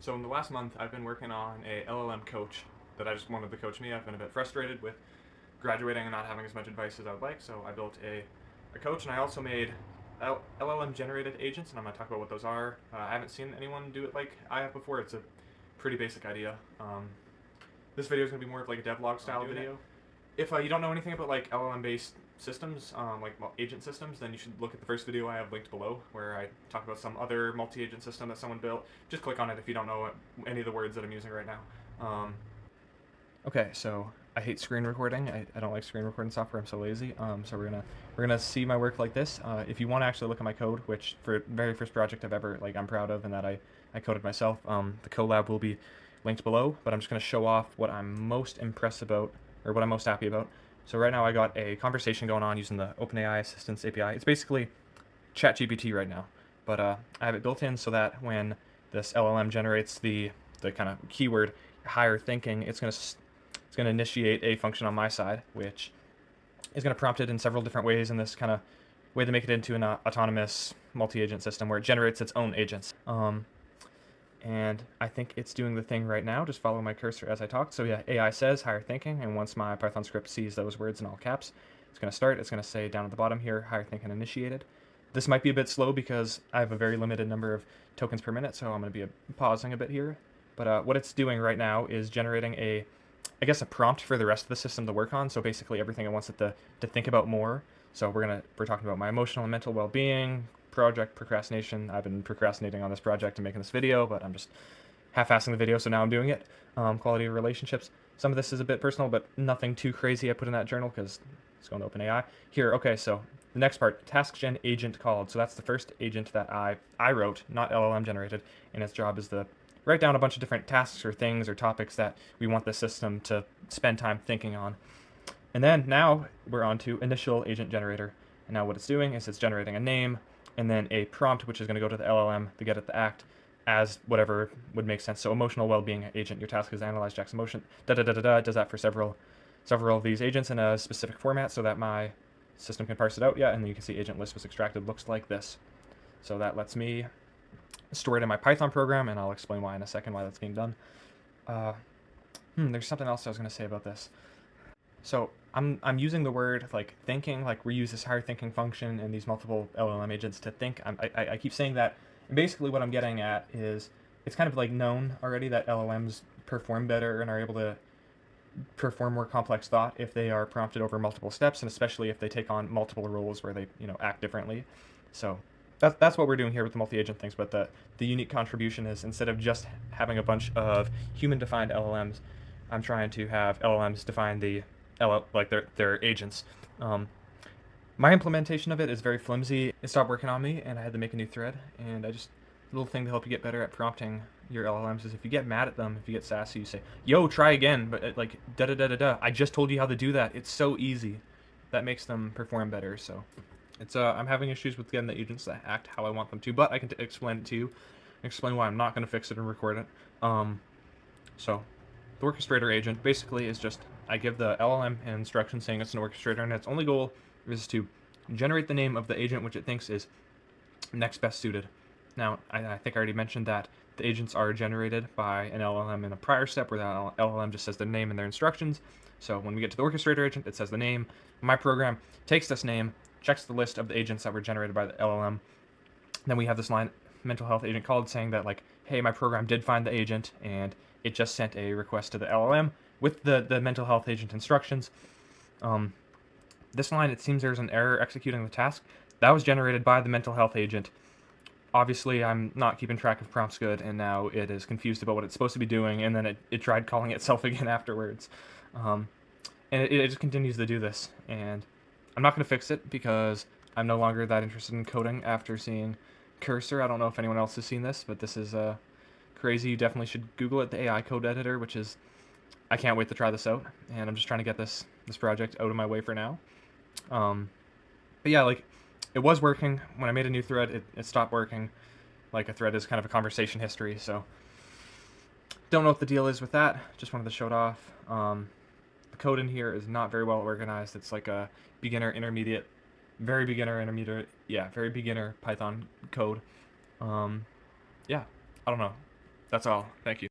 So in the last month, I've been working on a LLM coach that I just wanted to coach me. I've been a bit frustrated with graduating and not having as much advice as I would like, so I built a coach, and I also made LLM generated agents, and I'm going to talk about what those are. I haven't seen anyone do it like I have before. It's a pretty basic idea. This video is going to be more of like a devlog style video. If you don't know anything about like LLM based systems, agent systems, then you should look at the first video I have linked below, where I talk about some other multi-agent system that someone built. Just click on it if you don't know any of the words that I'm using right now. Okay, so I hate screen recording. I don't like screen recording software. I'm so lazy. So we're gonna see my work like this. If you want to actually look at my code, which for very first project I've ever I'm proud of, and that I coded myself. The collab will be linked below. But I'm just gonna show off what I'm most impressed about, or what I'm most happy about. So right now I got a conversation going on using the OpenAI Assistance API. It's basically ChatGPT right now, but I have it built in so that when this LLM generates the kind of keyword higher thinking, it's gonna initiate a function on my side, which is gonna prompt it in several different ways in this kind of way to make it into an autonomous multi-agent system where it generates its own agents. And I think it's doing the thing right now. Just follow my cursor as I talk. So yeah, AI says higher thinking, and once my Python script sees those words in all caps, it's going to start. It's going to say down at the bottom here, higher thinking initiated. This might be a bit slow because I have a very limited number of tokens per minute, so I'm going to be pausing a bit here. But what it's doing right now is generating a prompt for the rest of the system to work on. So basically everything it wants it to think about more. So we're talking about my emotional and mental well-being, project procrastination. I've been procrastinating on this project and making this video, but I'm just half-assing the video, so now I'm doing it. Quality of relationships. Some of this is a bit personal, but nothing too crazy I put in that journal because it's going to OpenAI. Here, okay, so the next part, task gen agent called. So that's the first agent that I wrote, not LLM generated, and its job is to write down a bunch of different tasks or things or topics that we want the system to spend time thinking on. And then now we're on to initial agent generator. And now what it's doing is it's generating a name and then a prompt, which is going to go to the LLM to get it to act as whatever would make sense. So emotional well-being agent, your task is to analyze Jack's emotion. It does that for several of these agents in a specific format so that my system can parse it out. Yeah, and then you can see agent list was extracted. Looks like this. So that lets me store it in my Python program, and I'll explain why in a second, why that's being done. There's something else I was going to say about this. So I'm using the word like thinking, like we use this higher thinking function and these multiple LLM agents to think. I keep saying that, and basically what I'm getting at is it's kind of like known already that LLMs perform better and are able to perform more complex thought if they are prompted over multiple steps, and especially if they take on multiple roles where they act differently. So that's what we're doing here with the multi-agent things. But the unique contribution is instead of just having a bunch of human-defined LLMs, I'm trying to have LLMs define the their agents. My implementation of it is very flimsy. It stopped working on me, and I had to make a new thread. And a little thing to help you get better at prompting your LLMs is if you get mad at them, if you get sassy, you say, "Yo, try again," but like da da da da da. I just told you how to do that. It's so easy. That makes them perform better. So it's I'm having issues with getting the agents to act how I want them to, but I can explain it to you. Explain why I'm not going to fix it and record it. So the orchestrator agent basically is just I give the LLM an instruction saying it's an orchestrator, and its only goal is to generate the name of the agent which it thinks is next best suited. Now, I think I already mentioned that the agents are generated by an LLM in a prior step where the LLM just says their name and their instructions. So when we get to the orchestrator agent, it says the name. My program takes this name, checks the list of the agents that were generated by the LLM. Then we have this line, mental health agent called, saying that like, hey, my program did find the agent, and it just sent a request to the LLM with the mental health agent instructions. This line, it seems there's an error executing the task. That was generated by the mental health agent. Obviously, I'm not keeping track of prompts good, and now it is confused about what it's supposed to be doing, and then it tried calling itself again afterwards. And it just continues to do this, and I'm not going to fix it because I'm no longer that interested in coding after seeing Cursor. I don't know if anyone else has seen this, but this is crazy. You definitely should Google it, the AI code editor, which is, I can't wait to try this out, and I'm just trying to get this project out of my way for now. But yeah, like, it was working. When I made a new thread, it stopped working. Like, a thread is kind of a conversation history, so don't know what the deal is with that. Just wanted to show it off. The code in here is not very well organized. It's like a beginner, intermediate, very beginner, intermediate, very beginner Python code. Yeah, I don't know. That's all. Thank you.